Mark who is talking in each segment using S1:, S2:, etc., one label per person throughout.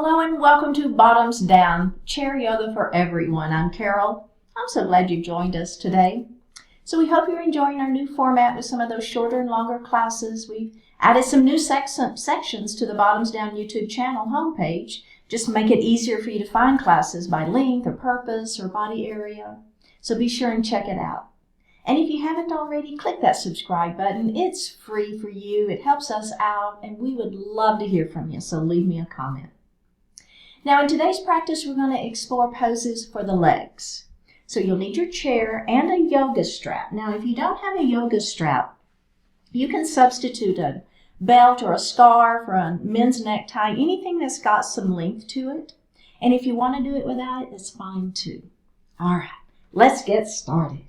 S1: Hello and welcome to Bottoms Down, Chair Yoga for Everyone. I'm Carol. I'm so glad you've joined us today. So we hope you're enjoying our new format with some of those shorter and longer classes. We've added some new sections to the Bottoms Down YouTube channel homepage, just to make it easier for you to find classes by length or purpose or body area. So be sure and check it out. And if you haven't already, click that subscribe button. It's free for you. It helps us out, and we would love to hear from you, so leave me a comment. Now in today's practice, we're going to explore poses for the legs. So you'll need your chair and a yoga strap. Now if you don't have a yoga strap, you can substitute a belt or a scarf or a men's necktie, anything that's got some length to it. And if you want to do it without it, that's fine too. All right, let's get started.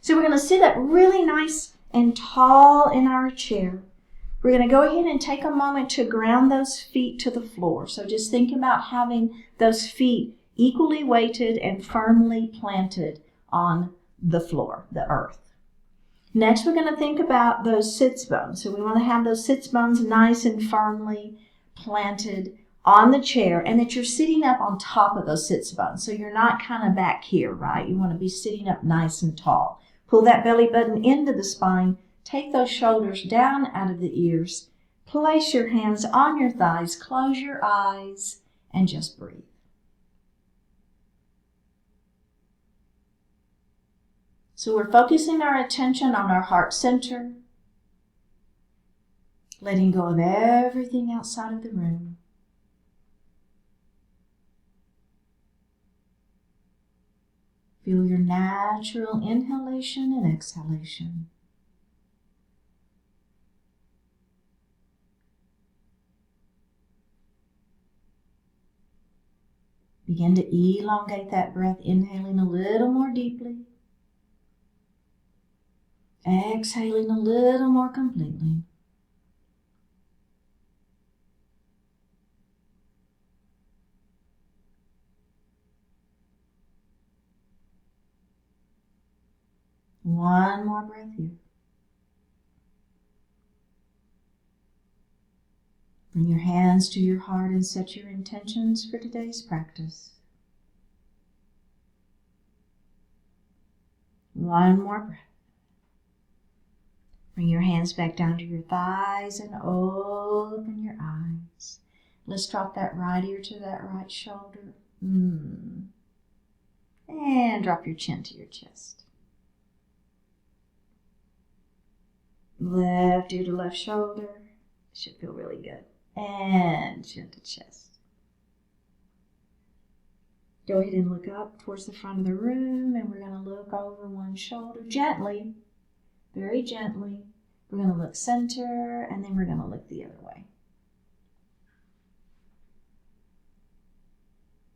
S1: So we're going to sit up really nice and tall in our chair. We're going to go ahead and take a moment to ground those feet to the floor. So just think about having those feet equally weighted and firmly planted on the floor, the earth. Next, we're going to think about those sits bones. So we want to have those sits bones nice and firmly planted on the chair, and that you're sitting up on top of those sits bones. So you're not kind of back here, right? You want to be sitting up nice and tall. Pull that belly button into the spine. Take those shoulders down out of the ears. Place your hands on your thighs. Close your eyes and just breathe. So we're focusing our attention on our heart center, letting go of everything outside of the room. Feel your natural inhalation and exhalation. Begin to elongate that breath, inhaling a little more deeply. Exhaling a little more completely. One more breath here. Bring your hands to your heart and set your intentions for today's practice. One more breath. Bring your hands back down to your thighs and open your eyes. Let's drop that right ear to that right shoulder. And drop your chin to your chest. Left ear to left shoulder. Should feel really good. And chin to chest. Go ahead and look up towards the front of the room, and we're going to look over one shoulder gently, very gently. We're going to look center, and then we're going to look the other way.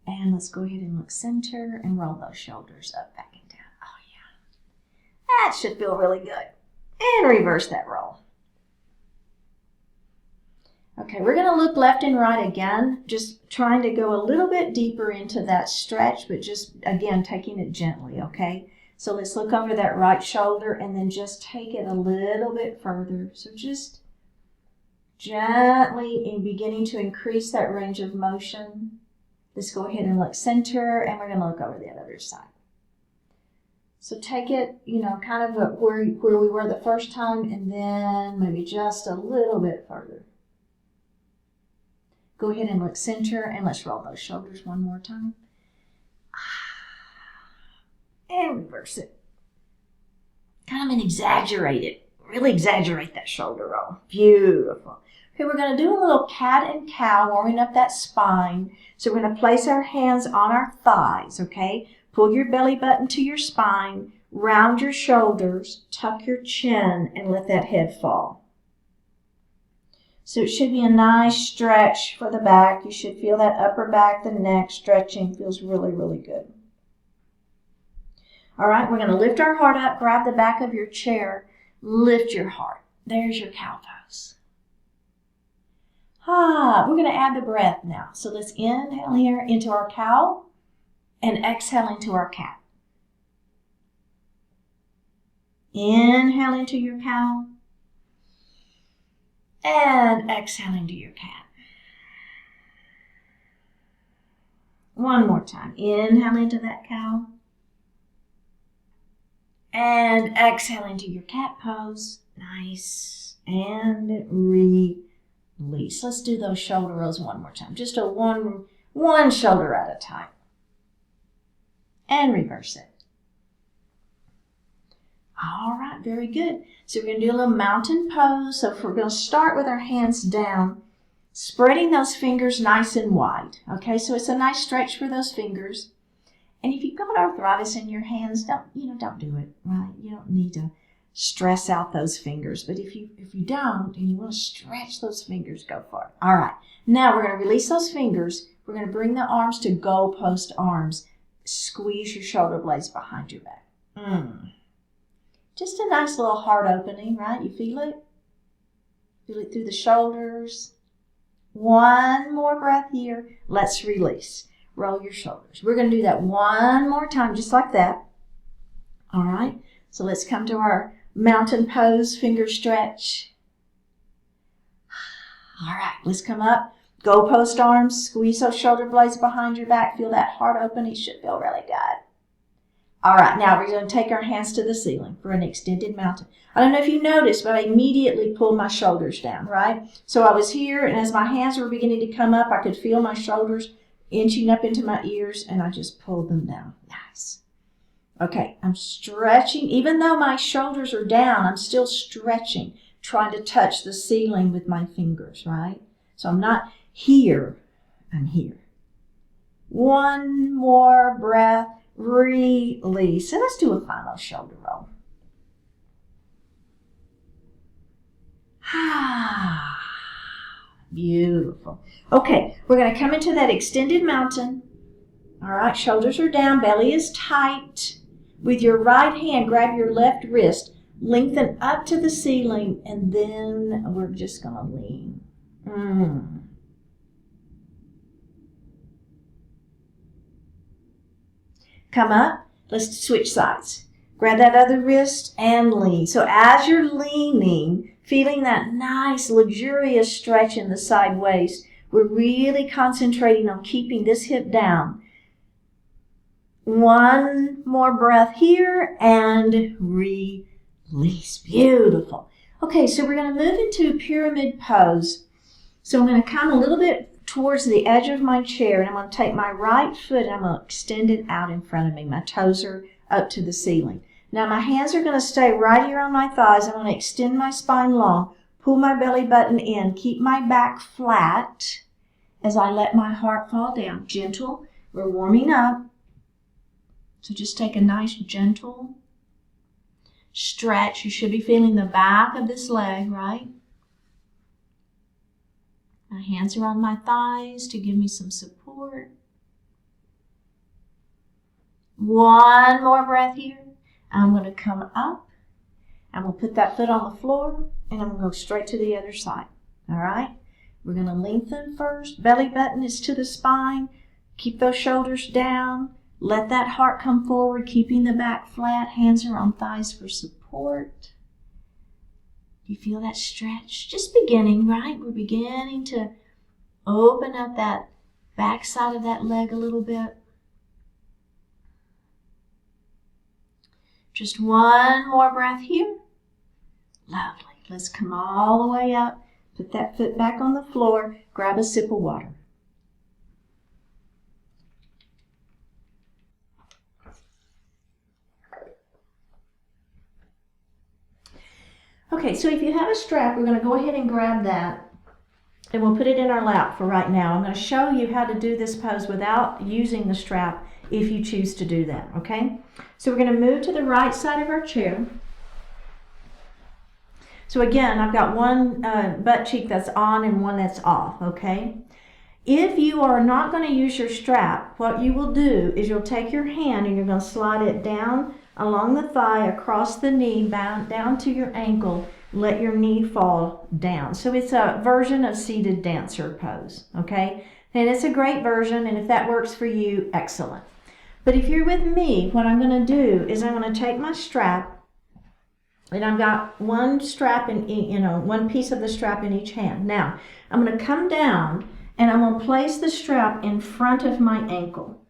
S1: And let's go ahead and look center and roll those shoulders up, back, and down. Oh yeah. That should feel really good. And reverse that roll. Okay, we're going to look left and right again, just trying to go a little bit deeper into that stretch, but just, again, taking it gently, okay? So let's look over that right shoulder and then just take it a little bit further. So just gently beginning to increase that range of motion. Let's go ahead and look center, and we're going to look over the other side. So take it, kind of where we were the first time, and then maybe just a little bit further. Go ahead and look center, and let's roll those shoulders one more time. And reverse it. Kind of really exaggerate that shoulder roll. Beautiful. Okay, we're going to do a little cat and cow, warming up that spine. So we're going to place our hands on our thighs, okay? Pull your belly button to your spine, round your shoulders, tuck your chin, and let that head fall. So it should be a nice stretch for the back. You should feel that upper back, the neck stretching. Feels really, really good. All right, we're going to lift our heart up. Grab the back of your chair. Lift your heart. There's your cow pose. We're going to add the breath now. So let's inhale here into our cow and exhale into our cat. Inhale into your cow and exhale into your cat. One more time. Inhale into that cow. And exhale into your cat pose. Nice. And release. Let's do those shoulder rolls one more time. Just a one shoulder at a time. And reverse it. All right, very good. So we're going to do a little mountain pose. So we're going to start with our hands down, spreading those fingers nice and wide. Okay, so it's a nice stretch for those fingers. And if you've got arthritis in your hands, don't do it, right? You don't need to stress out those fingers. But if you don't and you want to stretch those fingers, go for it. All right, now we're going to release those fingers. We're going to bring the arms to goalpost arms. Squeeze your shoulder blades behind your back. Just a nice little heart opening, right? You feel it? Feel it through the shoulders. One more breath here. Let's release. Roll your shoulders. We're going to do that one more time, just like that. All right. So let's come to our mountain pose, finger stretch. All right. Let's come up. Goalpost arms. Squeeze those shoulder blades behind your back. Feel that heart open. It should feel really good. All right, now we're going to take our hands to the ceiling for an extended mountain. I don't know if you noticed, but I immediately pulled my shoulders down, right? So I was here, and as my hands were beginning to come up, I could feel my shoulders inching up into my ears, and I just pulled them down. Nice. Okay, I'm stretching. Even though my shoulders are down, I'm still stretching, trying to touch the ceiling with my fingers, right? So I'm not here. I'm here. One more breath. Release. And let's do a final shoulder roll. Beautiful. Okay, we're going to come into that extended mountain. All right, shoulders are down, belly is tight. With your right hand, grab your left wrist, lengthen up to the ceiling, and then we're just going to lean. Come up. Let's switch sides. Grab that other wrist and lean. So as you're leaning, feeling that nice, luxurious stretch in the side waist, we're really concentrating on keeping this hip down. One more breath here and release. Beautiful. Okay, so we're going to move into pyramid pose. So I'm going to come a little bit towards the edge of my chair, and I'm going to take my right foot and I'm going to extend it out in front of me. My toes are up to the ceiling. Now my hands are going to stay right here on my thighs. I'm going to extend my spine long, pull my belly button in, keep my back flat as I let my heart fall down. Gentle. We're warming up. So just take a nice gentle stretch. You should be feeling the back of this leg, right? My hands are on my thighs to give me some support. One more breath here. I'm going to come up. I'm going to put that foot on the floor, and I'm going to go straight to the other side. All right? We're going to lengthen first. Belly button is to the spine. Keep those shoulders down. Let that heart come forward, keeping the back flat. Hands are on thighs for support. You feel that stretch? Just beginning, right? We're beginning to open up that back side of that leg a little bit. Just one more breath here. Lovely. Let's come all the way up. Put that foot back on the floor. Grab a sip of water. Okay, so if you have a strap, we're going to go ahead and grab that, and we'll put it in our lap for right now. I'm going to show you how to do this pose without using the strap if you choose to do that, okay? So we're going to move to the right side of our chair. So again, I've got one butt cheek that's on and one that's off, okay? If you are not going to use your strap, what you will do is you'll take your hand and you're going to slide it down along the thigh, across the knee, down to your ankle. Let your knee fall down. So it's a version of seated dancer pose, okay? And it's a great version, and if that works for you, excellent. But if you're with me, what I'm going to do is I'm going to take my strap, and I've got one strap in, one piece of the strap in each hand. Now, I'm going to come down, And I'm going to place the strap in front of my ankle.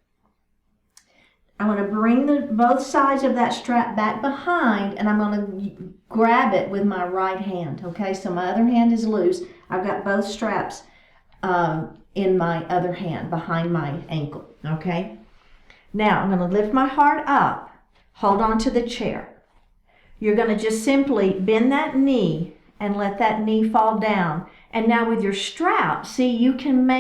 S1: I'm going to bring both sides of that strap back behind, and I'm going to grab it with my right hand. Okay, so my other hand is loose. I've got both straps in my other hand behind my ankle. Okay, now I'm going to lift my heart up, hold on to the chair. You're going to just simply bend that knee and let that knee fall down. And now with your strap, see, you can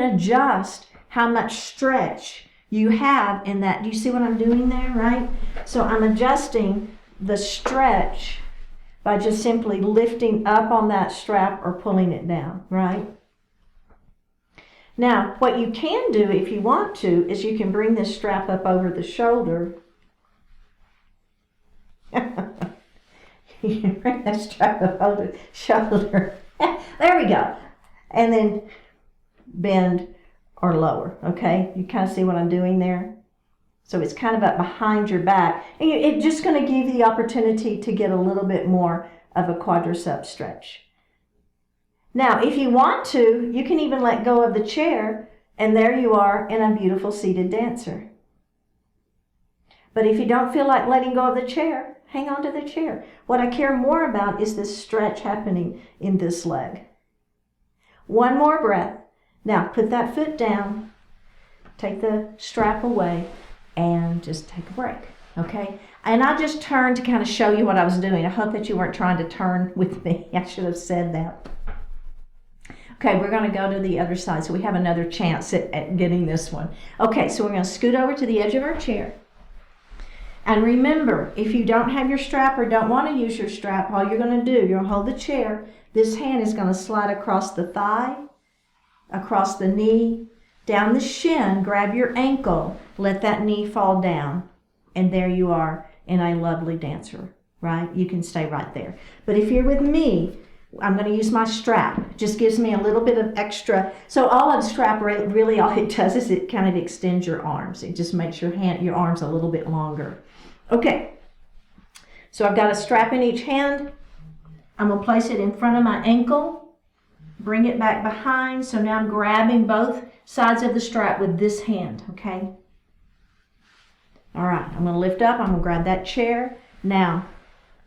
S1: adjust how much stretch you have in that. Do you see what I'm doing there, right? So I'm adjusting the stretch by just simply lifting up on that strap or pulling it down, right? Now, what you can do if you want to is you can bring this strap up over the shoulder. You can bring that strap up over the shoulder. There we go. And then bend or lower, okay? You kind of see what I'm doing there? So it's kind of up behind your back. And it's just going to give you the opportunity to get a little bit more of a quadricep stretch. Now, if you want to, you can even let go of the chair, and there you are in a beautiful seated dancer. But if you don't feel like letting go of the chair, hang on to the chair. What I care more about is this stretch happening in this leg. One more breath. Now, put that foot down, take the strap away, and just take a break, okay? And I just turned to kind of show you what I was doing. I hope that you weren't trying to turn with me. I should have said that. Okay, we're going to go to the other side, so we have another chance at getting this one. Okay, so we're going to scoot over to the edge of our chair. And remember, if you don't have your strap or don't want to use your strap, all you're going to do, you're going to hold the chair. This hand is going to slide across the thigh, across the knee, down the shin, grab your ankle, let that knee fall down, and there you are in a lovely dancer, right? You can stay right there. But if you're with me, I'm going to use my strap. It just gives me a little bit of extra. So all of the strap, really all it does is it kind of extends your arms. It just makes your arms a little bit longer. Okay, so I've got a strap in each hand. I'm going to place it in front of my ankle, bring it back behind. So now I'm grabbing both sides of the strap with this hand, okay? All right, I'm going to lift up. I'm going to grab that chair. Now,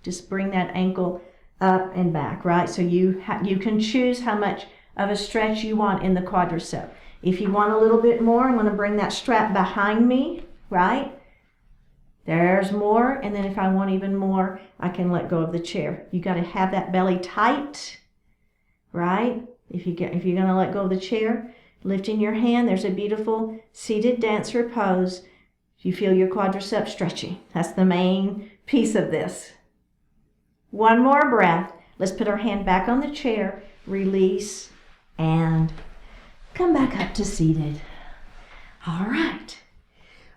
S1: just bring that ankle up and back, right? So you can choose how much of a stretch you want in the quadricep. If you want a little bit more, I'm going to bring that strap behind me, right? There's more, and then if I want even more, I can let go of the chair. You got to have that belly tight, right? If you're going to let go of the chair, lifting your hand, there's a beautiful seated dancer pose. You feel your quadricep stretching. That's the main piece of this. One more breath. Let's put our hand back on the chair, release, and come back up to seated. All right.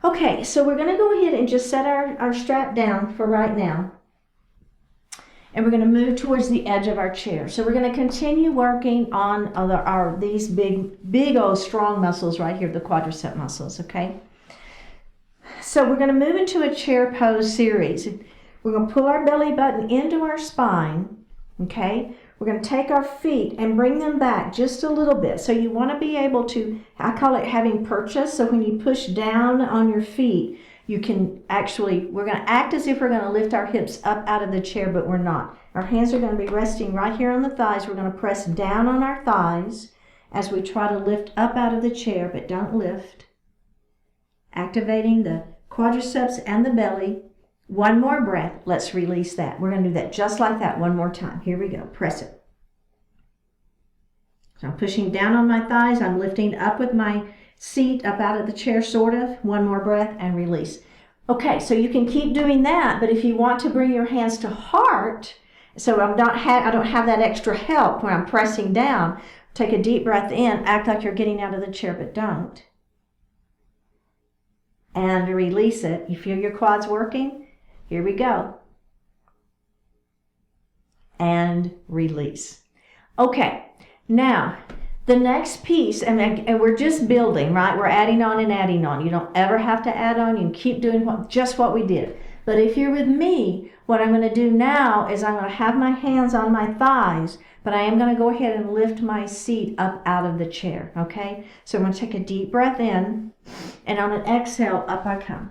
S1: Okay, so we're going to go ahead and just set our strap down for right now. And we're going to move towards the edge of our chair. So we're going to continue working on these big old strong muscles right here, the quadricep muscles, okay? So we're going to move into a chair pose series. We're going to pull our belly button into our spine, okay? We're going to take our feet and bring them back just a little bit. So you want to be able to, I call it having purchase. So when you push down on your feet, you can actually, we're going to act as if we're going to lift our hips up out of the chair, but we're not. Our hands are going to be resting right here on the thighs. We're going to press down on our thighs as we try to lift up out of the chair, but don't lift. Activating the quadriceps and the belly. One more breath. Let's release that. We're going to do that just like that one more time. Here we go. Press it. So I'm pushing down on my thighs. I'm lifting up with my seat up out of the chair, sort of. One more breath and release. Okay, so you can keep doing that, but if you want to bring your hands to heart, so I don't have that extra help when I'm pressing down, take a deep breath in, act like you're getting out of the chair, but don't. And release it. You feel your quads working? Here we go. And release. Okay, now the next piece, and we're just building, right? We're adding on and adding on. You don't ever have to add on. You can keep doing just what we did. But if you're with me, what I'm going to do now is I'm going to have my hands on my thighs, but I am going to go ahead and lift my seat up out of the chair, okay? So I'm going to take a deep breath in, and on an exhale, up I come,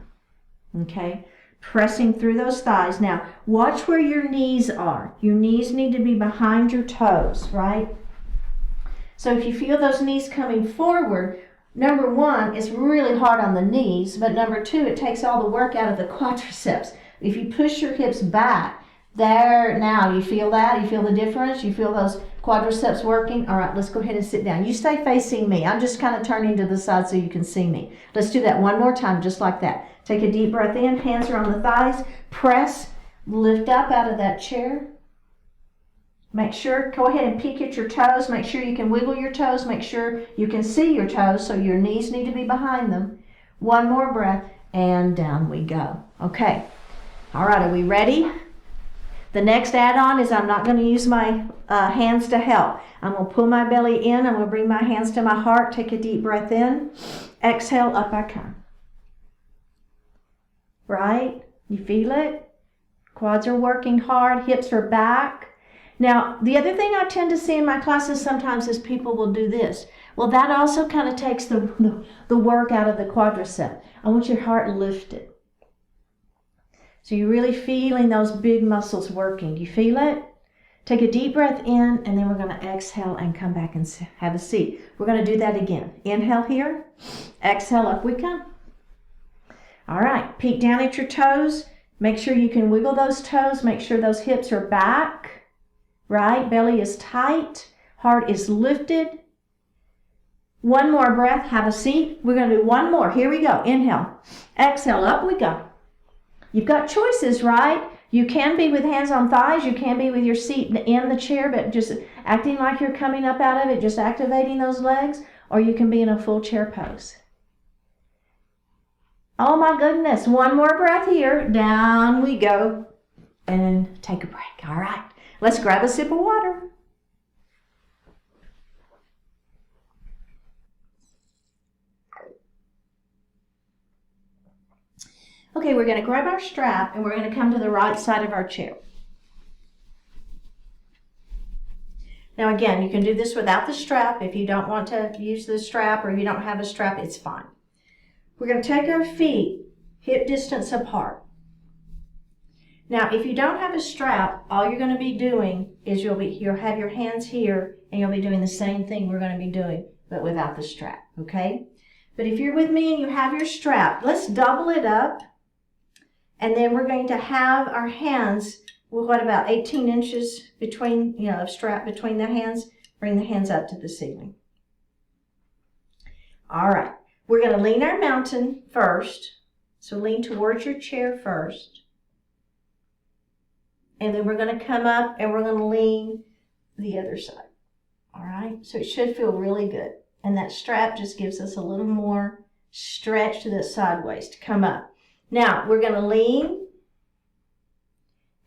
S1: okay? Pressing through those thighs. Now, watch where your knees are. Your knees need to be behind your toes, right? So if you feel those knees coming forward, number one, it's really hard on the knees, but number two, it takes all the work out of the quadriceps. If you push your hips back, there, now, you feel that? You feel the difference? You feel those quadriceps working? All right, let's go ahead and sit down. You stay facing me. I'm just kind of turning to the side so you can see me. Let's do that one more time, just like that. Take a deep breath in, hands are on the thighs, press, lift up out of that chair. Make sure, go ahead and peek at your toes. Make sure you can wiggle your toes. Make sure you can see your toes, so your knees need to be behind them. One more breath, and down we go. Okay. All right, are we ready? The next add-on is I'm not going to use my hands to help. I'm going to pull my belly in. I'm going to bring my hands to my heart. Take a deep breath in. Exhale, up I come. Right? You feel it? Quads are working hard. Hips are back. Now, the other thing I tend to see in my classes sometimes is people will do this. Well, that also kind of takes the work out of the quadricep. I want your heart lifted. So you're really feeling those big muscles working. Do you feel it? Take a deep breath in, and then we're going to exhale and come back and have a seat. We're going to do that again. Inhale here. Exhale, up we come. All right, peek down at your toes. Make sure you can wiggle those toes. Make sure those hips are back, right? Belly is tight. Heart is lifted. One more breath. Have a seat. We're going to do one more. Here we go. Inhale. Exhale. Up we go. You've got choices, right? You can be with hands on thighs. You can be with your seat in the chair, but just acting like you're coming up out of it, just activating those legs. Or you can be in a full chair pose. Oh my goodness, one more breath here. Down we go. And take a break. All right, let's grab a sip of water. Okay, we're going to grab our strap and we're going to come to the right side of our chair. Now again, you can do this without the strap. If you don't want to use the strap or you don't have a strap, it's fine. We're going to take our feet hip distance apart. Now, if you don't have a strap, all you're going to be doing is you'll have your hands here and you'll be doing the same thing we're going to be doing, but without the strap, okay? But if you're with me and you have your strap, let's double it up. And then we're going to have our hands, well, what about 18 inches between, of strap between the hands? Bring the hands up to the ceiling. All right. We're going to lean our mountain first. So lean towards your chair first. And then we're going to come up and we're going to lean the other side. All right. So it should feel really good. And that strap just gives us a little more stretch to the sideways to come up. Now we're going to lean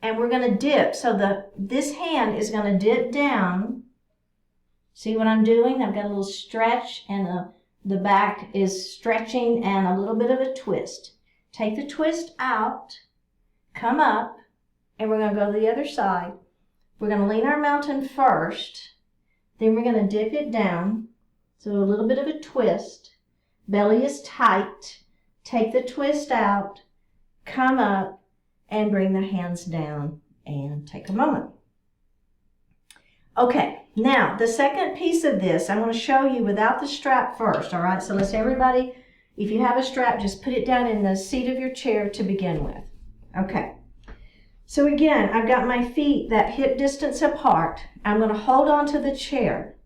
S1: and we're going to dip. So this hand is going to dip down. See what I'm doing? I've got a little stretch and the back is stretching and a little bit of a twist. Take the twist out, come up, and we're going to go to the other side. We're going to lean our mountain first, then we're going to dip it down. So a little bit of a twist. Belly is tight. Take the twist out, come up, and bring the hands down and take a moment. Okay, now the second piece of this, I'm going to show you without the strap first, all right? So let's everybody, if you have a strap, just put it down in the seat of your chair to begin with. Okay, so again, I've got my feet that hip distance apart. I'm going to hold on to the chair.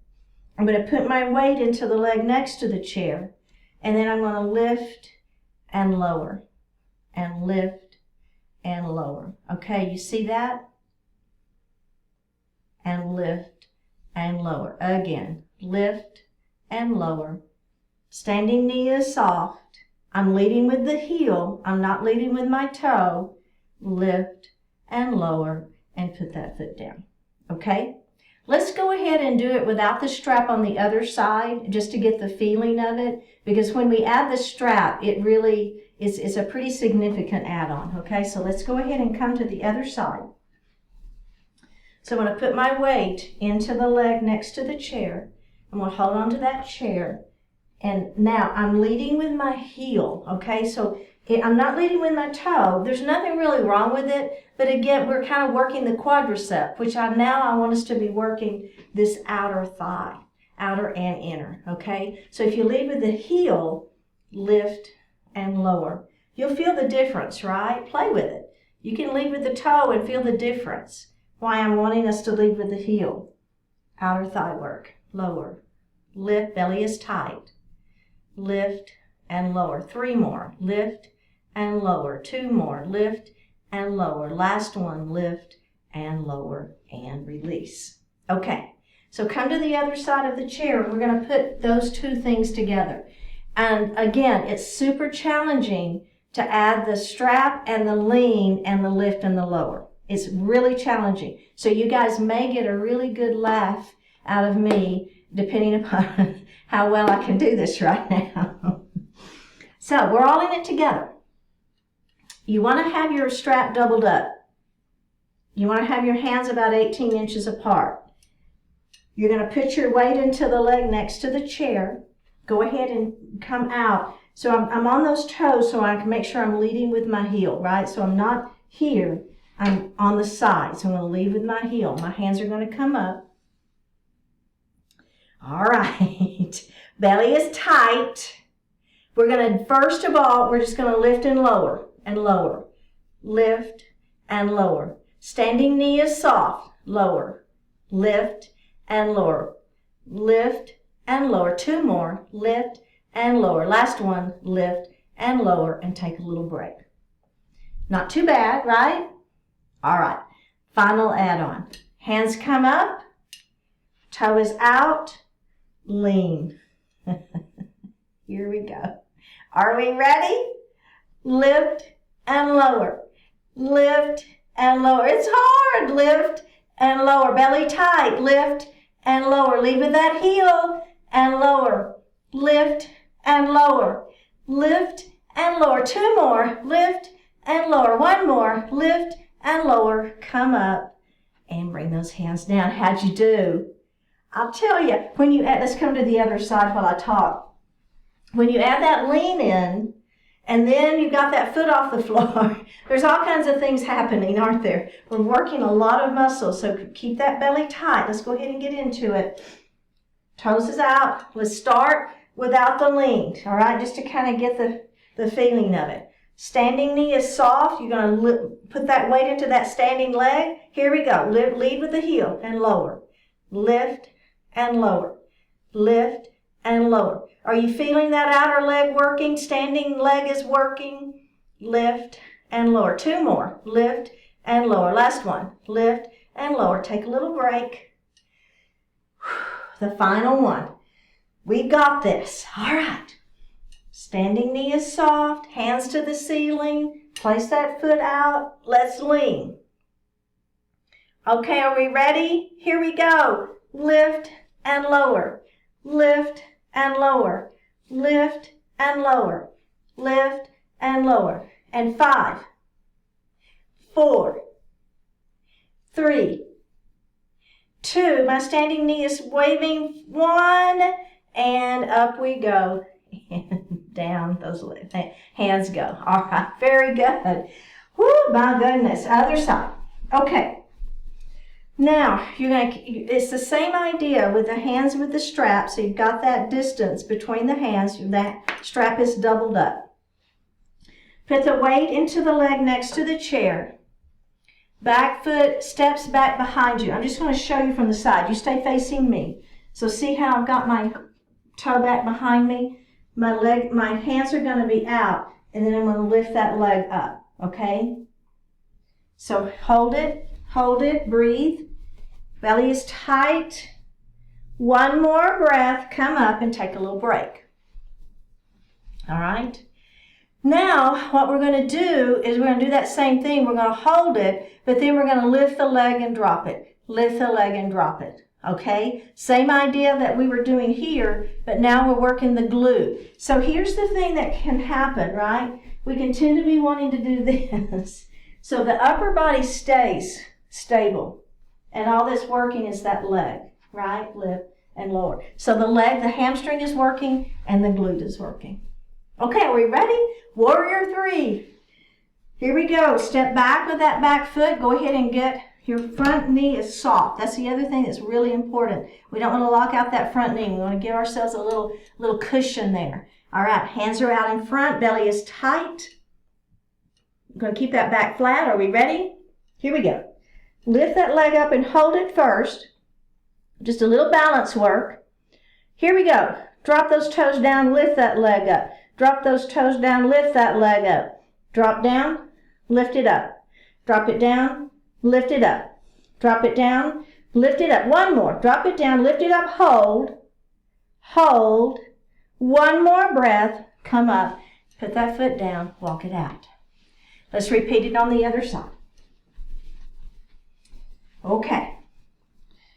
S1: I'm going to put my weight into the leg next to the chair, and then I'm going to lift and lower, and lift and lower. Okay, you see that? And lift and lower. Again, lift and lower. Standing knee is soft. I'm leading with the heel. I'm not leading with my toe. Lift and lower and put that foot down. Okay? Let's go ahead and do it without the strap on the other side just to get the feeling of it, because when we add the strap, it really it's a pretty significant add-on, okay? So let's go ahead and come to the other side. So I'm going to put my weight into the leg next to the chair. I'm going to hold on to that chair. And now I'm leading with my heel, okay? So I'm not leading with my toe. There's nothing really wrong with it. But again, we're kind of working the quadricep, which I want us to be working this outer thigh, outer and inner, okay? So if you lead with the heel, lift and lower. You'll feel the difference, right? Play with it. You can lead with the toe and feel the difference. Why I'm wanting us to lead with the heel. Outer thigh work, lower. Lift, belly is tight. Lift and lower. 3 more. Lift and lower. 2 more. Lift and lower. Last one. Lift and lower and release. Okay, so come to the other side of the chair. We're going to put those 2 things together. And again, it's super challenging to add the strap and the lean and the lift and the lower. It's really challenging. So you guys may get a really good laugh out of me depending upon how well I can do this right now. So we're all in it together. You want to have your strap doubled up. You want to have your hands about 18 inches apart. You're going to put your weight into the leg next to the chair. Go ahead and come out. So I'm on those toes so I can make sure I'm leading with my heel, right? So I'm not here. I'm on the side. So I'm going to lead with my heel. My hands are going to come up. All right. Belly is tight. We're going to, first of all, we're just going to lift and lower and lower. Lift and lower. Standing knee is soft. Lower. Lift and lower. Lift and lower. 2 more. Lift and lower. Last one. Lift and lower and take a little break. Not too bad, right? All right. Final add-on. Hands come up. Toe is out. Lean. Here we go. Are we ready? Lift and lower. Lift and lower. It's hard. Lift and lower. Belly tight. Lift and lower. Lead with that heel and lower. Lift and lower. Lift and lower. 2 more. Lift and lower. 1 more. Lift and lower. Come up and bring those hands down. How'd you do? I'll tell you, when you add, let's come to the other side while I talk. When you add that lean in, and then you got that foot off the floor, there's all kinds of things happening, aren't there? We're working a lot of muscles, so keep that belly tight. Let's go ahead and get into it. Toes is out. Let's start without the lean, all right, just to kind of get the feeling of it. Standing knee is soft. You're going to put that weight into that standing leg. Here we go. Lead with the heel and lower. Lift and lower. Lift and lower. Are you feeling that outer leg working? Standing leg is working. Lift and lower. 2 more. Lift and lower. Last one. Lift and lower. Take a little break. The final one. We got this. All right. Standing knee is soft. Hands to the ceiling. Place that foot out. Let's lean. Okay, are we ready? Here we go. Lift and lower. Lift and lower. Lift and lower. Lift and lower. And 5, 4, 3, 2. My standing knee is waving. 1, and up we go. And down those hands go. All right, very good. Whoo, my goodness. Other side. Okay. Now, it's the same idea with the hands with the strap. So you've got that distance between the hands. That strap is doubled up. Put the weight into the leg next to the chair. Back foot steps back behind you. I'm just going to show you from the side. You stay facing me. So see how I've got my toe back behind me? My hands are going to be out, and then I'm going to lift that leg up, okay? So hold it, breathe. Belly is tight. 1 more breath. Come up and take a little break. All right. Now, what we're going to do is we're going to do that same thing. We're going to hold it, but then we're going to lift the leg and drop it. Lift the leg and drop it. Okay? Same idea that we were doing here, but now we're working the glute. So here's the thing that can happen, right? we can tend to be wanting to do this. So the upper body stays stable. And all that's working is that leg, right? Lift and lower. So the leg, the hamstring is working and the glute is working. Okay, are we ready? Warrior 3. Here we go. Step back with that back foot. Go ahead and get your front knee is soft. That's the other thing that's really important. We don't want to lock out that front knee. We want to give ourselves a little cushion there. All right, hands are out in front. Belly is tight. I'm going to keep that back flat. Are we ready? Here we go. Lift that leg up and hold it first. Just a little balance work. Here we go. Drop those toes down, lift that leg up. Drop those toes down, lift that leg up. Drop down, lift it up. Drop it down, lift it up. Drop it down, lift it up. One more. Drop it down, lift it up, hold. Hold. One more breath. Come up. Put that foot down, walk it out. Let's repeat it on the other side. Okay.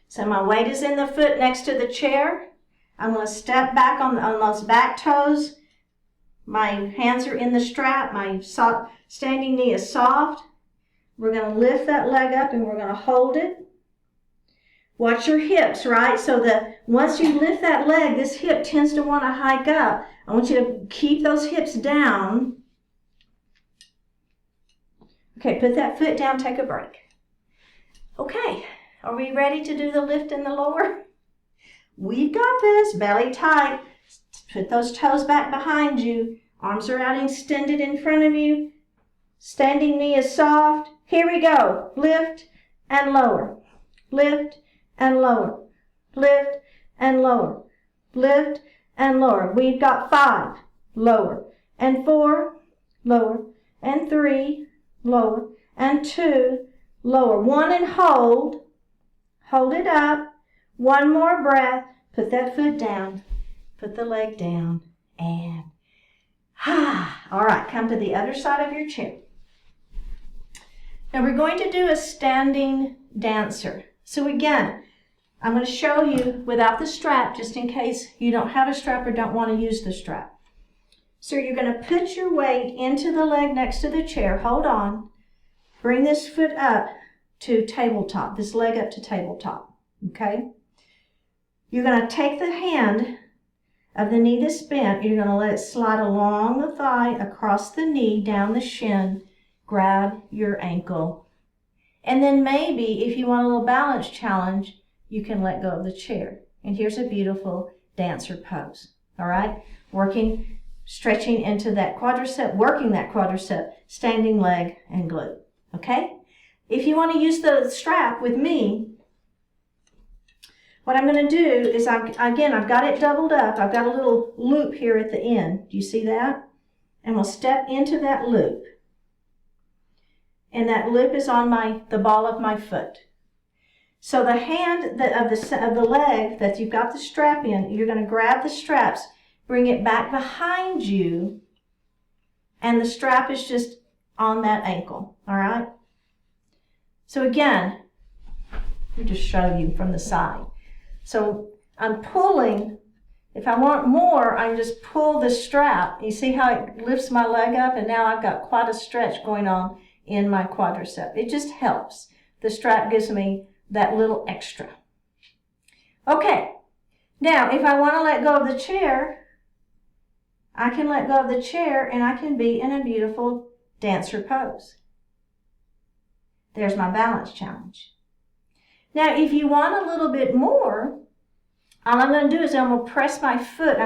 S1: So my weight is in the foot next to the chair. I'm going to step back on those back toes. My hands are in the strap. My standing knee is soft. We're going to lift that leg up and we're going to hold it. Watch your hips, right? So that once you lift that leg, this hip tends to want to hike up. I want you to keep those hips down. Okay, put that foot down, take a break. Okay, are we ready to do the lift and the lower? We've got this. Belly tight. Put those toes back behind you. Arms are out extended in front of you. Standing knee is soft. Here we go. Lift and lower. Lift and lower. Lift and lower. Lift and lower. We've got 5. Lower. And 4. Lower. And 3. Lower. And 2. Lower. 1 and hold. Hold it up. 1 more breath. Put that foot down. Put the leg down. And all right, come to the other side of your chair. Now we're going to do a standing dancer. So again, I'm going to show you without the strap, just in case you don't have a strap or don't want to use the strap. So you're going to put your weight into the leg next to the chair. Hold on. Bring this foot up to tabletop, this leg up to tabletop, okay? You're going to take the hand of the knee that's bent. You're going to let it slide along the thigh, across the knee, down the shin, grab your ankle. And then maybe if you want a little balance challenge, you can let go of the chair. And here's a beautiful dancer pose, all right? Working, stretching into that quadricep, working that quadricep, standing leg and glute, okay? If you want to use the strap with me, what I'm going to do is, I've got it doubled up. I've got a little loop here at the end. Do you see that? And we'll step into that loop. And that loop is on the ball of my foot. So the hand of the leg that you've got the strap in, you're going to grab the straps, bring it back behind you, and the strap is just on that ankle, all right? So again, let me just show you from the side. So I'm pulling. If I want more, I just pull the strap. You see how it lifts my leg up, and now I've got quite a stretch going on in my quadricep. It just helps. The strap gives me that little extra. Okay, now if I want to let go of the chair, I can let go of the chair and I can be in a beautiful dancer pose. There's my balance challenge. Now, if you want a little bit more, all I'm going to do is I'm going to press my foot.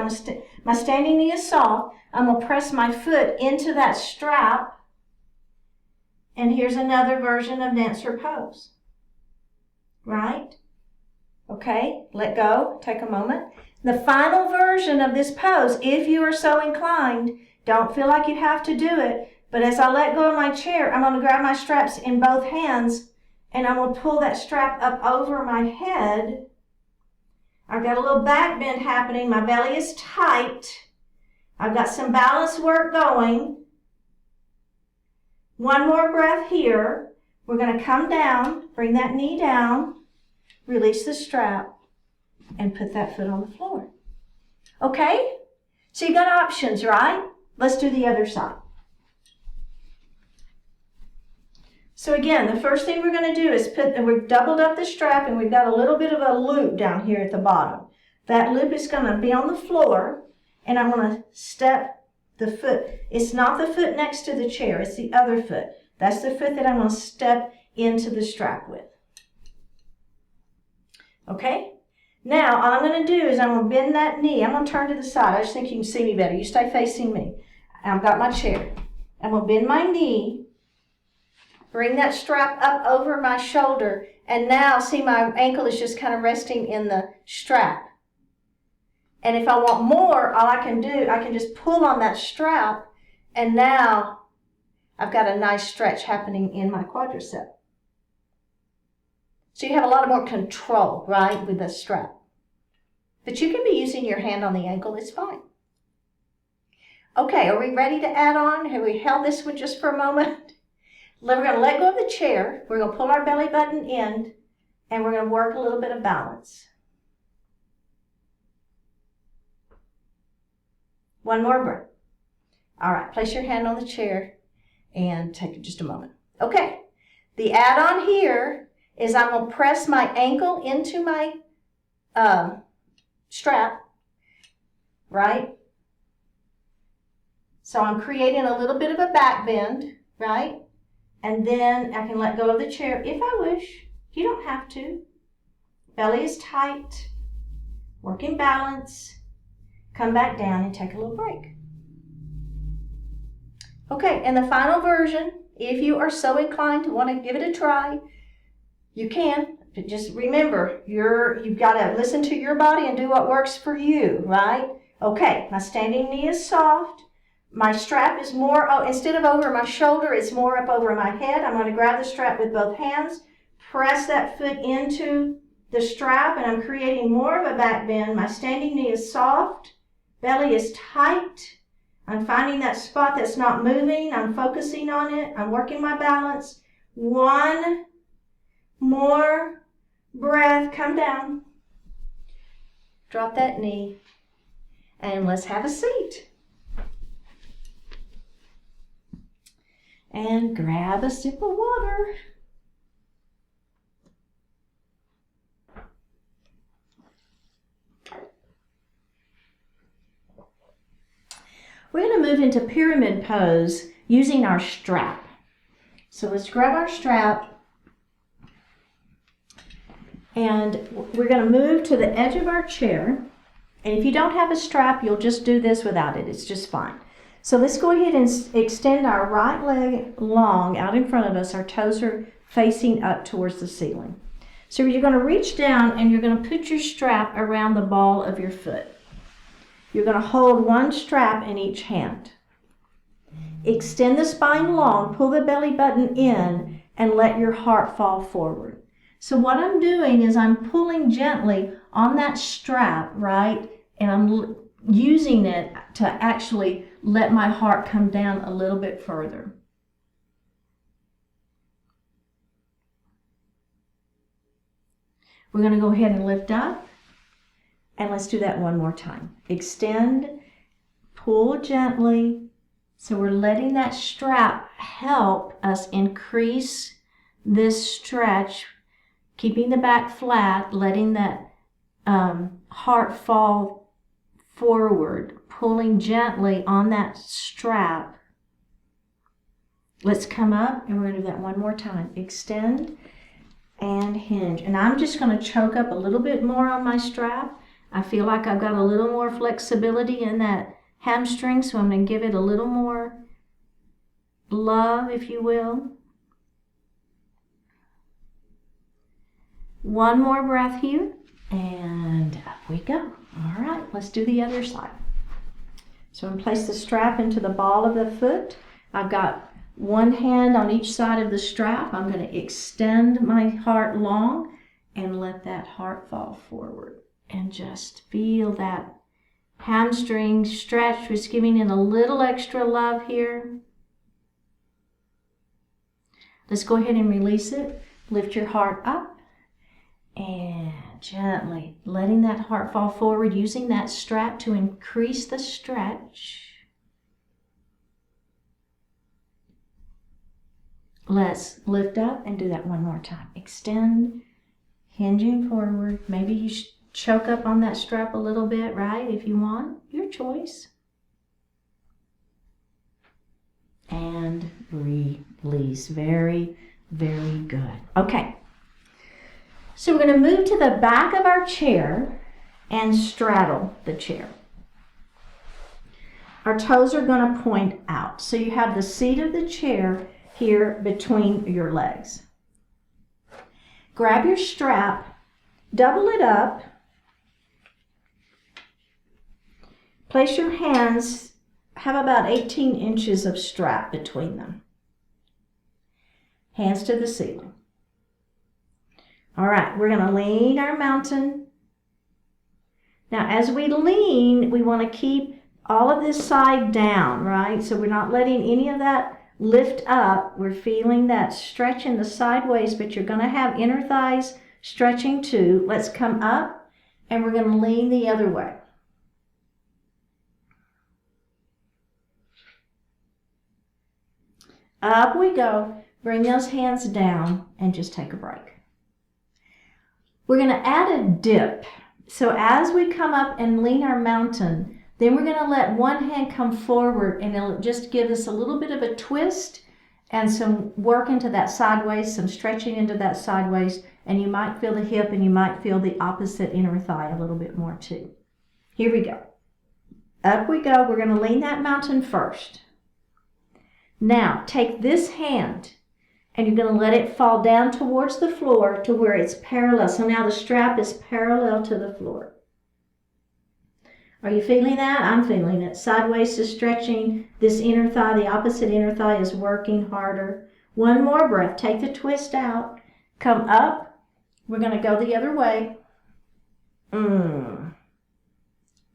S1: My standing knee is soft. I'm going to press my foot into that strap. And here's another version of dancer pose. Right? Okay, let go. Take a moment. The final version of this pose, if you are so inclined, don't feel like you have to do it. But as I let go of my chair, I'm going to grab my straps in both hands. And I'm going to pull that strap up over my head. I've got a little back bend happening. My belly is tight. I've got some balance work going. One more breath here. We're going to come down, bring that knee down, release the strap, and put that foot on the floor. Okay? So you got options, right? Let's do the other side. So again, the first thing we're going to do is we've doubled up the strap and we've got a little bit of a loop down here at the bottom. That loop is going to be on the floor and I'm going to step the foot. It's not the foot next to the chair, it's the other foot. That's the foot that I'm going to step into the strap with. Okay? Now, all I'm going to do is I'm going to bend that knee. I'm going to turn to the side. I just think you can see me better. You stay facing me. I've got my chair. I'm going to bend my knee. Bring that strap up over my shoulder, and now see my ankle is just kind of resting in the strap. And if I want more, all I can do, I can just pull on that strap, and now I've got a nice stretch happening in my quadricep. So you have a lot more control, right, with the strap. But you can be using your hand on the ankle, it's fine. Okay, are we ready to add on? Have we held this one just for a moment? We're going to let go of the chair, we're going to pull our belly button in, and we're going to work a little bit of balance. One more breath. All right, place your hand on the chair and take just a moment. Okay, the add-on here is I'm going to press my ankle into my strap, right? So I'm creating a little bit of a back bend, right? And then I can let go of the chair if I wish. You don't have to. Belly is tight. Work in balance. Come back down and take a little break. Okay, and the final version, if you are so inclined to want to give it a try, you can. But just remember, you've got to listen to your body and do what works for you, right? Okay, my standing knee is soft. My strap is more, instead of over my shoulder, it's more up over my head. I'm going to grab the strap with both hands, press that foot into the strap, and I'm creating more of a back bend. My standing knee is soft, belly is tight. I'm finding that spot that's not moving. I'm focusing on it. I'm working my balance. One more breath. Come down. Drop that knee, and let's have a seat. And grab a sip of water. We're going to move into pyramid pose using our strap. So let's grab our strap and we're going to move to the edge of our chair. And if you don't have a strap, you'll just do this without it. It's just fine. So let's go ahead and extend our right leg long out in front of us. Our toes are facing up towards the ceiling. So you're going to reach down and you're going to put your strap around the ball of your foot. You're going to hold one strap in each hand. Extend the spine long, pull the belly button in, and let your heart fall forward. So what I'm doing is I'm pulling gently on that strap, right? And I'm using it to actually let my heart come down a little bit further. We're going to go ahead and lift up, and let's do that one more time. Extend, pull gently. So we're letting that strap help us increase this stretch, keeping the back flat, letting that heart fall forward, pulling gently on that strap. Let's come up and we're going to do that one more time. Extend and hinge. And I'm just going to choke up a little bit more on my strap. I feel like I've got a little more flexibility in that hamstring, so I'm going to give it a little more love, if you will. One more breath here, and up we go. All right, let's do the other side. So I'm going to place the strap into the ball of the foot. I've got one hand on each side of the strap. I'm going to extend my heart long and let that heart fall forward. And just feel that hamstring stretch, just giving it a little extra love here. Let's go ahead and release it. Lift your heart up and gently letting that heart fall forward, using that strap to increase the stretch. Let's lift up and do that one more time. Extend, hinging forward. Maybe you choke up on that strap a little bit, right? If you want, your choice. And release. Very, very good. Okay. So we're going to move to the back of our chair and straddle the chair. Our toes are going to point out. So you have the seat of the chair here between your legs. Grab your strap, double it up, place your hands, have about 18 inches of strap between them. Hands to the ceiling. All right, we're going to lean our mountain. Now, as we lean, we want to keep all of this side down, right? So we're not letting any of that lift up. We're feeling that stretch in the sideways, but you're going to have inner thighs stretching too. Let's come up, and we're going to lean the other way. Up we go. Bring those hands down and just take a break. We're going to add a dip. So as we come up and lean our mountain, then we're going to let one hand come forward, and it'll just give us a little bit of a twist and some work into that sideways, some stretching into that sideways, and you might feel the hip and you might feel the opposite inner thigh a little bit more too. Here we go. Up we go. We're going to lean that mountain first. Now, take this hand and you're going to let it fall down towards the floor to where it's parallel. So now the strap is parallel to the floor. Are you feeling that? I'm feeling it. Sideways is stretching. This inner thigh, the opposite inner thigh, is working harder. One more breath. Take the twist out. Come up. We're going to go the other way.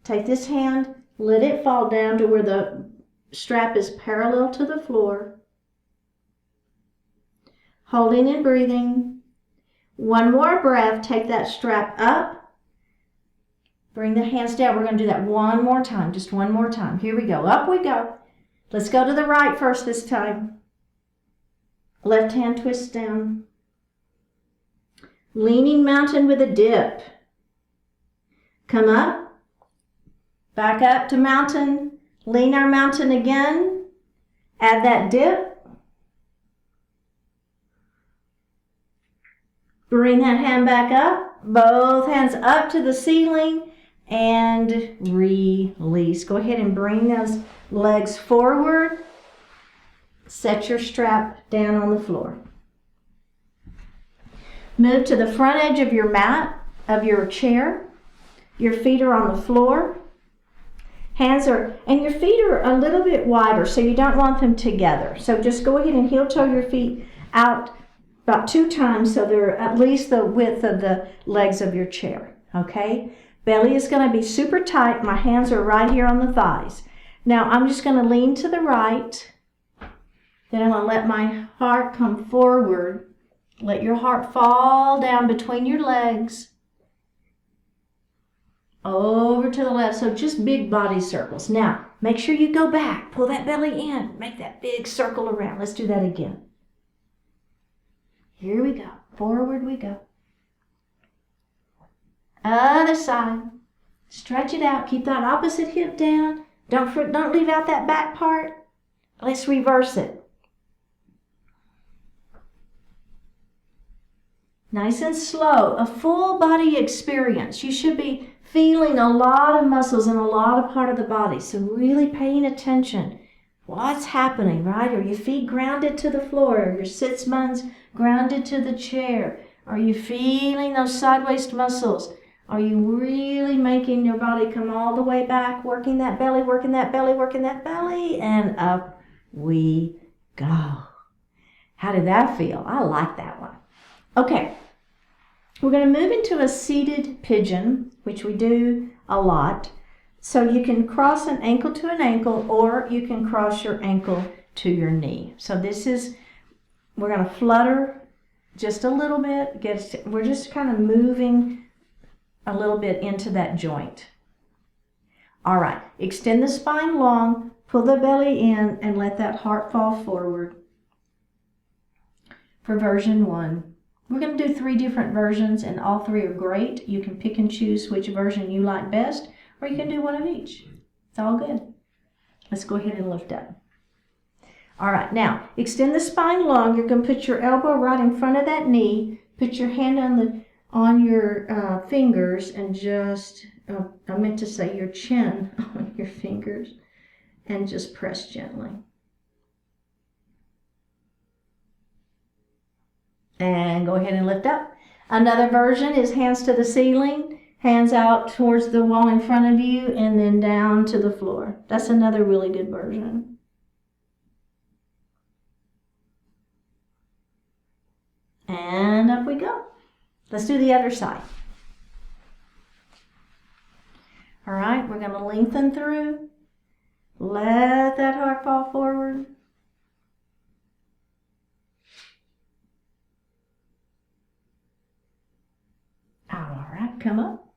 S1: Take this hand. Let it fall down to where the strap is parallel to the floor. Holding and breathing. One more breath. Take that strap up. Bring the hands down. We're going to do that one more time. Just one more time. Here we go. Up we go. Let's go to the right first this time. Left hand twist down. Leaning mountain with a dip. Come up. Back up to mountain. Lean our mountain again. Add that dip. Bring that hand back up. Both hands up to the ceiling. And release. Go ahead and bring those legs forward. Set your strap down on the floor. Move to the front edge of your mat, of your chair. Your feet are on the floor. And your feet are a little bit wider, so you don't want them together. So just go ahead and heel toe your feet out about 2 times so they're at least the width of the legs of your chair. Okay? Belly is going to be super tight. My hands are right here on the thighs. Now I'm just going to lean to the right. Then I'm going to let my heart come forward. Let your heart fall down between your legs. Over to the left. So just big body circles. Now make sure you go back. Pull that belly in. Make that big circle around. Let's do that again. Here we go. Forward we go. Other side. Stretch it out. Keep that opposite hip down. Don't leave out that back part. Let's reverse it. Nice and slow. A full body experience. You should be feeling a lot of muscles in a lot of part of the body. So really paying attention. What's happening, right? Are your feet grounded to the floor? Are your sits bones grounded to the chair? Are you feeling those sideways muscles? Are you really making your body come all the way back, working that belly, working that belly, working that belly, and up we go. How did that feel? I like that one. Okay, we're going to move into a seated pigeon, which we do a lot. So you can cross an ankle to an ankle, or you can cross your ankle to your knee. So we're going to flutter just a little bit. We're just kind of moving a little bit into that joint. All right, extend the spine long, pull the belly in, and let that heart fall forward. for version 1. We're going to do 3 different versions, and all 3 are great. You can pick and choose which version you like best, or you can do one of each. It's all good. Let's go ahead and lift up. All right, now extend the spine long. You're going to put your elbow right in front of that knee. Put your hand on your fingers and just, I meant to say your chin on your fingers, and just press gently. And go ahead and lift up. Another version is hands to the ceiling, hands out towards the wall in front of you, and then down to the floor. That's another really good version. And up we go. Let's do the other side. All right, we're going to lengthen through. Let that heart fall forward. All right, come up.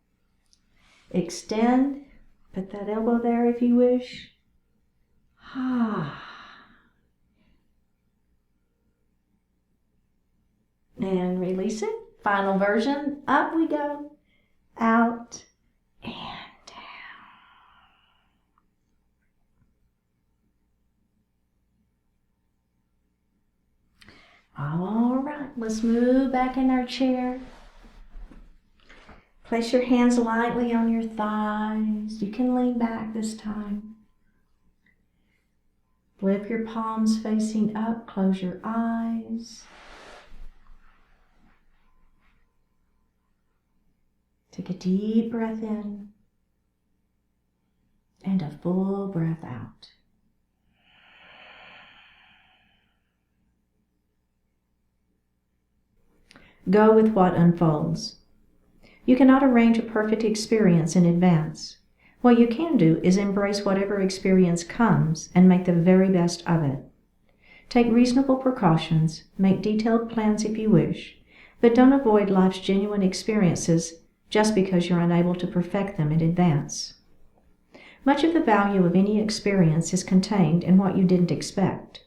S1: Extend. Put that elbow there if you wish. And release it. Final version. Up we go. Out and down. All right, let's move back in our chair. Place your hands lightly on your thighs. You can lean back this time. Flip your palms facing up. Close your eyes. Take a deep breath in and a full breath out. Go with what unfolds. You cannot arrange a perfect experience in advance. What you can do is embrace whatever experience comes and make the very best of it. Take reasonable precautions, make detailed plans if you wish, but don't avoid life's genuine experiences just because you're unable to perfect them in advance. Much of the value of any experience is contained in what you didn't expect.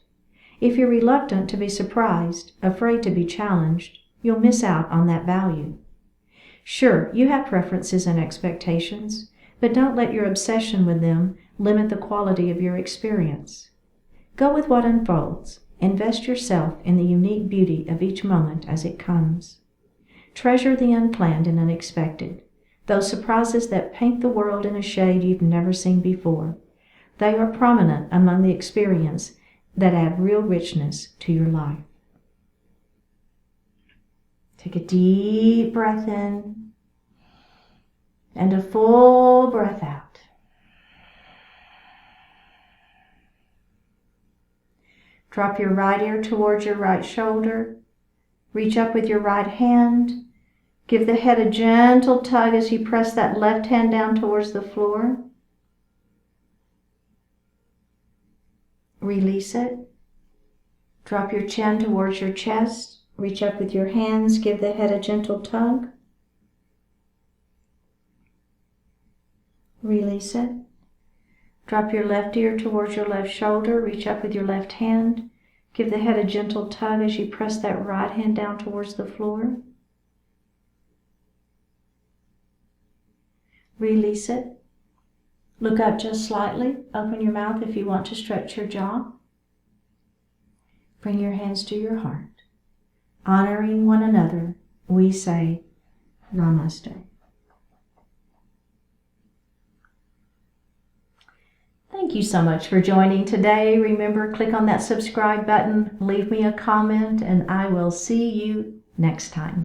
S1: If you're reluctant to be surprised, afraid to be challenged, you'll miss out on that value. Sure, you have preferences and expectations, but don't let your obsession with them limit the quality of your experience. Go with what unfolds. Invest yourself in the unique beauty of each moment as it comes. Treasure the unplanned and unexpected, those surprises that paint the world in a shade you've never seen before. They are prominent among the experiences that add real richness to your life. Take a deep breath in and a full breath out. Drop your right ear towards your right shoulder. Reach up with your right hand. Give the head a gentle tug as you press that left hand down towards the floor. Release it. Drop your chin towards your chest. Reach up with your hands. Give the head a gentle tug. Release it. Drop your left ear towards your left shoulder. Reach up with your left hand. Give the head a gentle tug as you press that right hand down towards the floor. Release it. Look up just slightly. Open your mouth if you want to stretch your jaw. Bring your hands to your heart. Honoring one another, we say Namaste. Thank you so much for joining today. Remember, click on that subscribe button, leave me a comment, and I will see you next time.